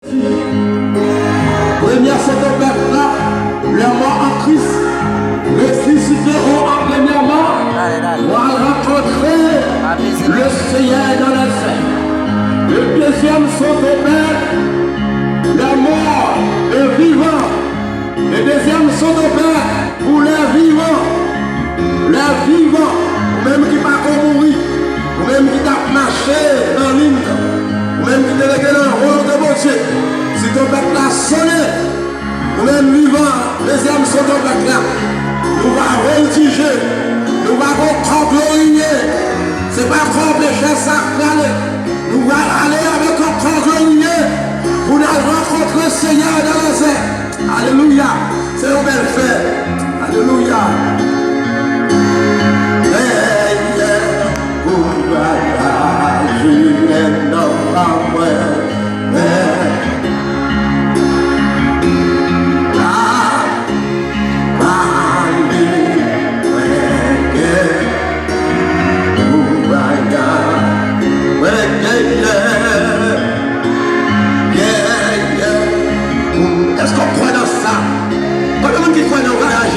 Première cette bête-là, les morts en Christ ressusciteront en première mort pour rencontrer le Seigneur dans les airs. Le deuxième sont au Père, les morts, les vivants. Les deuxièmes sont au Père pour les vivants. Les vivants, ou même qui ne pas mourir, ou même qui t'a marché dans l'île, ou même qui t'a délégué dans le rôle de mon Dieu. Si ton peuple a sonné, ou même vivant, les âmes sont au peuple là. Nous allons voltiger, nous allons glorifier. Ce n'est pas comme les chefs sacrés. Nous allons aller avec un corps glorifié pour nous rencontrer le Seigneur dans les airs. Alléluia. C'est une belle fête. Alléluia. Est-ce qu'on croit dans ça? Pas le monde qui croit dans le voyage.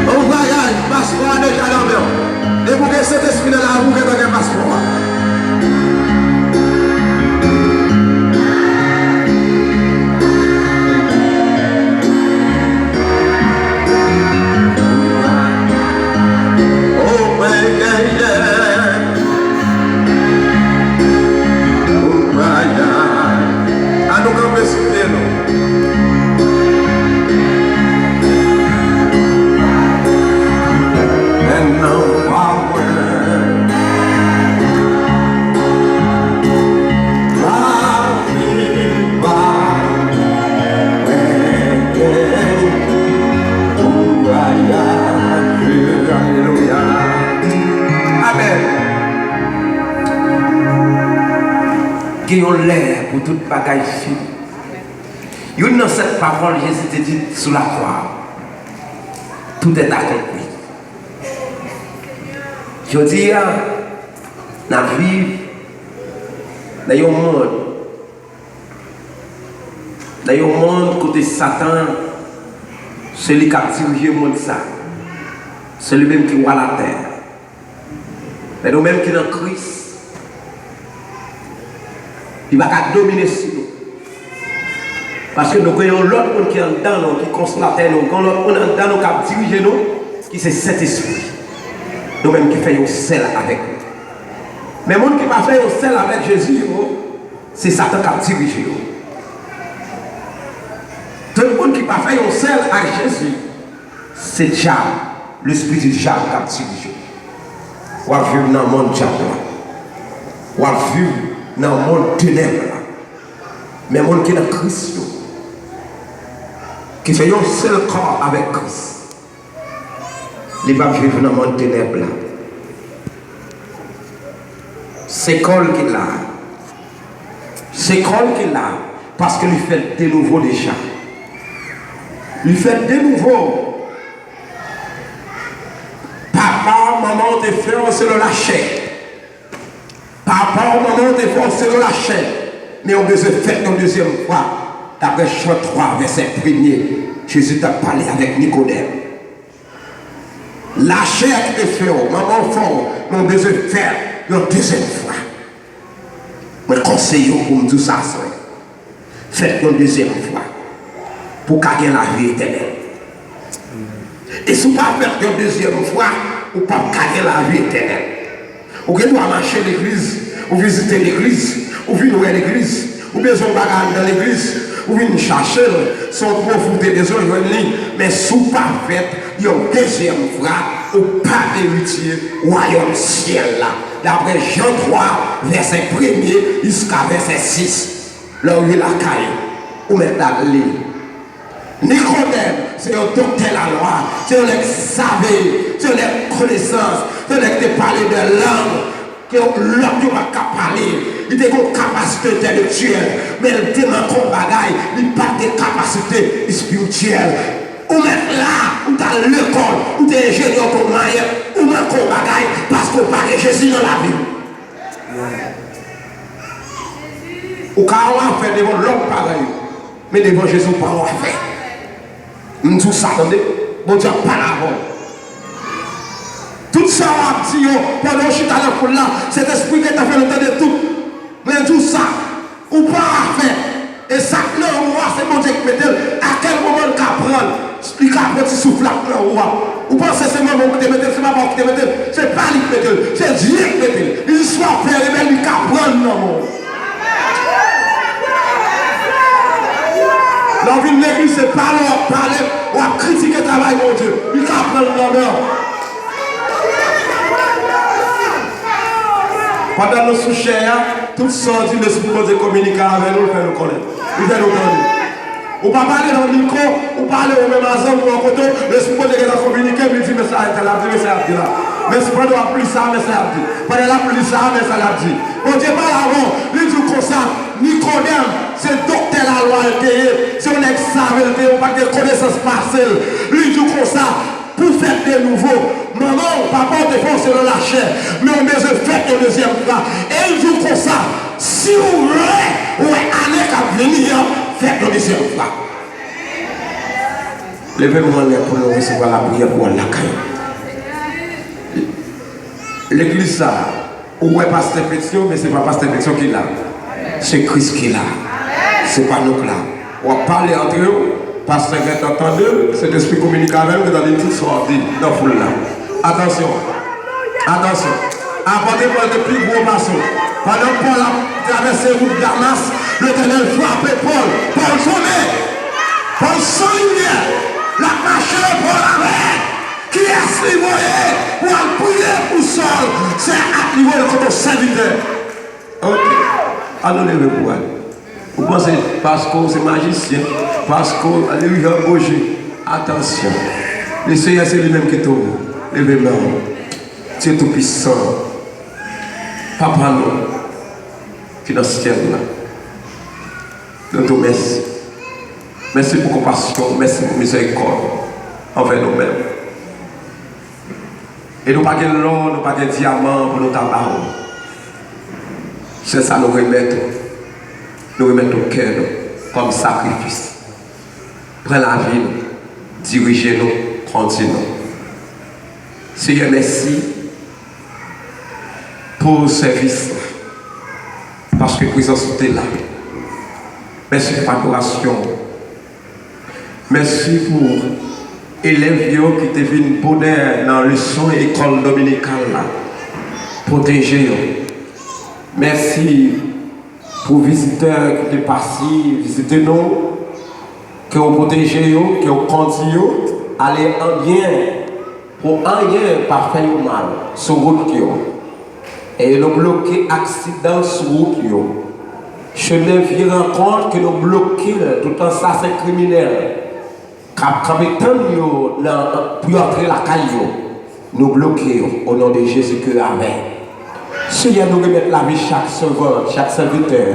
On voyage, passeport déjà dans le main. Et vous avez cet esprit dans la roue, vous avez un passeport. Qui ont l'air pour toute bagaille ici. Une dans cette parole, Jésus te dit sous la croix, tout est accompli. Je dis, nous vivons dans un monde côté Satan, celui qui a dirigé le monde, c'est lui-même qui voit la terre. Mais nous-mêmes qui sommes dans Christ, il va dominer sur nous. Parce que nous voyons l'autre monde qui est dans nous, qui constate la terre, nous voyons l'autre monde dans nous, qui dirige nous, qui c'est cet esprit. Nous-mêmes qui faisons celle avec nous. Mais le monde qui va faire celle avec Jésus, c'est Satan qui a dirigé nous. Tout le monde qui va faire celle avec Jésus, c'est diable, l'esprit du diable qui a dirigé. On va vivre dans le monde diable. On va vivre dans le monde ténèbres, mais le monde qui est dans Christ, qui fait un seul corps avec Christ, il va vivre dans le monde ténèbres. C'est col qu'il a. C'est col qu'il a, parce qu'il fait de nouveau déjà. Il fait de nouveau. Papa, maman, tes frères, c'est le lâcher. Papa, maman, t'es forcé de la chair. Mais on besoin de faire une deuxième fois. D'après Jean 3, verset 1er, Jésus t'a parlé avec Nicodème. La chair qui te fait, maman fort, on besoin de faire une deuxième fois. Je conseille pour me dire ça. Faites une deuxième fois. Pour gagner la vie éternelle. Et si vous ne pas faire une deuxième fois, vous ne pouvez pas gagner la vie éternelle. Ou bien doit marcher l'église, ou visiter l'église, ou venir à l'église, ou bien son bagage dans l'église, ou venir chercher son profiter des autres, mais sous pas fait, il y a une deuxième fois, ou pas héritier, royaume ciel là. D'après Jean 3, verset 1er jusqu'à verset 6, là où il y a la caille, ou maintenant l'île. Nicodème, c'est un docteur de la loi, c'est un savait, c'est un connaissance, c'est un qui parler de langue, que l'homme ne va pas parler, il a une capacité intellectuelle, mais il a un bagaille, il n'a pas de capacité spirituelle. Ou même là, ou dans l'école, ou dans l'ingénieur pour mailler, ou même un bagaille, parce qu'on parle de Jésus dans la Bible. Ou quand on fait devant l'homme pareil, mais devant Jésus, pas on fait. Nous tout ça, attendez, bon Dieu, pas l'avant. Tout ça, on a dit, pendant que je suis dans la foule là, cet esprit qui t'a fait l'entendre tout, mais tout ça, ou pas à faire. Et ça, non, c'est mon Dieu qui met à quel moment il apprend. Il apprend ce souffle là, ou pensez que c'est moi qui te mette, c'est pas moi qui te mette, c'est pas lui qui mette, c'est Dieu qui mette. Il soit fait, mais il apprend, non. Dans une église, c'est pas leur parler, ou à critiquer le travail, mon Dieu. Il apprend, non. Pendant nos sous-chers, tout sorti de ce qu'on communiquer avec nous, fait nous connaître. Il fait nous connaître. Ou pas parler dans le micro, ou parler au même ensemble ou en côté, le support de la communiquer, mais dit, mais ça a été là, mais ça a dit là. Mais c'est pas de la plus ça, mais ça a dit. Pas de la plus ça, mais ça l'a dit. On dit pas avant, il dit comme ça, Nicodème, c'est docteur la loi, si on est savait, on n'a pas de connaissance partielle. Il dit comme ça, pour faire de nouveau. Maman, papa, on défend selon la chair, mais on besoin de faire le deuxième fois. Et il dit comme ça, si vous voulez, ou aller à venir, faites le deuxième fois. Levez-moi là pour nous recevoir la prière pour la caille. L'église, ça, où est pasteur Pétion, mais ce n'est pas pasteur Pétion qui est là. C'est Christ qui est là. Ce n'est pas nous là. On va parler entre eux, pasteur est entendu, cet esprit communique avec nous dans les toutes sorties, dans la foule là. Attention, attention. Apportez-moi le plus gros maçon. Pendant que Paul a traversé la route d'Armas, l'Éternel frappait Paul. Paul sommet. Paul sans lumière. La marche Paul avec. Qui est-ce qui voyait pour aller prier pour Saul? C'est à niveau de votre serviteur. Ok. Alors levez-vous. Vous pensez parce que c'est magicien, parce que lui a embauché. Attention. Le Seigneur c'est lui-même qui tombe. Levez-moi. Tu es tout puissant. Papa nous, qui est dans ce ciel là. Nous te remercions. Merci pour compassion, merci pour miséricorde envers nous-mêmes. Et nous pas de l'or, nous pas de diamant pour nous tabac. C'est ça nous remettre. Nous remettre au cœur comme sacrifice. Prends la vie, dirigez-nous, continuons. Seigneur, merci pour le service. Parce que la présence était là. Merci pour l'adoration. Merci pour élèves qui te viennent bonheur dans le son et l'école dominicale là. Protéger. Merci pour les visiteurs qui te passent, visiter nous, qui ont protégé, qui ont conduit, aller en bien, pour un bien parfait ou mal, sur route. Et nous bloquer accident sur route. Chemin vieux rencontre que nous bloquons, tout le temps ça c'est criminel. Quand pour entrer la caillou, nous bloquons au nom de Jésus que Amen. Seigneur, nous remettons la vie chaque seconde, chaque serviteur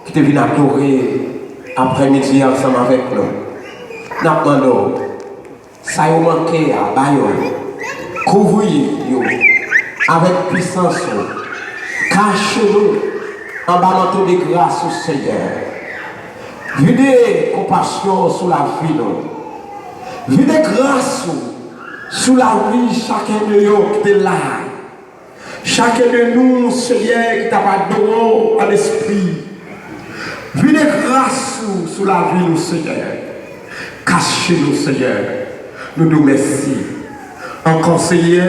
qui te vient adorer après-midi ensemble avec nous. Nous demandons, ça y est manqué à Bayon, couvrez-nous avec puissance, cachez-nous en bas de grâce au Seigneur. Videz compassion sur la vie, videz grâce sur la vie chacun de nous qui est là. Chacun de nous, Seigneur, qui t'a pas d'eau à l'esprit. Videz grâce sur la vie, nous, Seigneur. Cachez-nous, Seigneur. Nous nous remercions. Encore, Seigneur,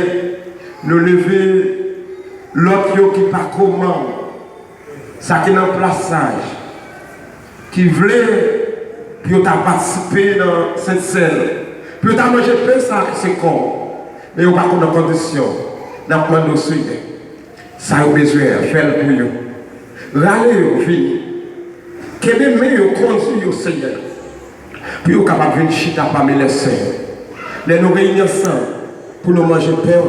nous lever l'autre qui pas comment. Ça qui est en plaçage. Qui voulait, puis on t'a participé dans cette scène. Puis on t'a mangé peu ça, c'est corps. Mais on n'a pas de condition. Nous avons Seigneur. Ça a besoin de faire pour nous. Râlez au vie. Quel est le meilleur conduit au Seigneur? Puis on est capable de venir chita parmi les saints. Les nous réunir ensemble pour nous manger pain.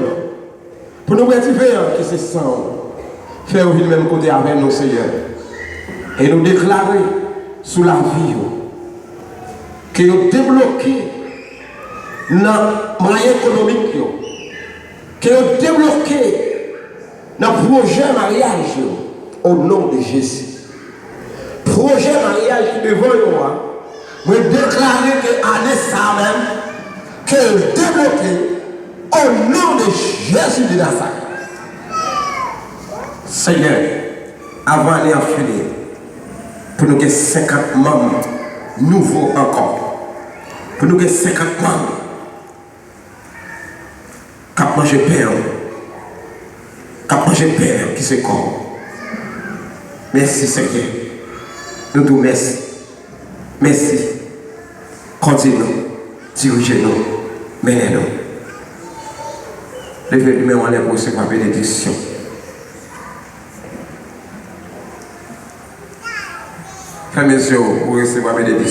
Pour nous retrouver qui se sent. Faire au même côté avec nous, Seigneur. Et nous déclarer sous la vie que nous débloquons dans moyen économique, que nous débloquons dans le projet mariage au nom de Jésus. projet mariage qui devant moi, je déclarer que année ça même, que débloqué au nom de Jésus de Nazareth. Seigneur, avant d'aller en finir, pour nous que 50 membres nouveaux encore, pour nous que 50 membres qui ont mangé père, qui se corps. Merci Seigneur. Nous te remercions. Merci. Continue-nous. Dirigez-nous. Menez-nous. Levez-nous en l'air pour recevoir la bénédiction. Fermez les yeux pour recevoir la bénédiction.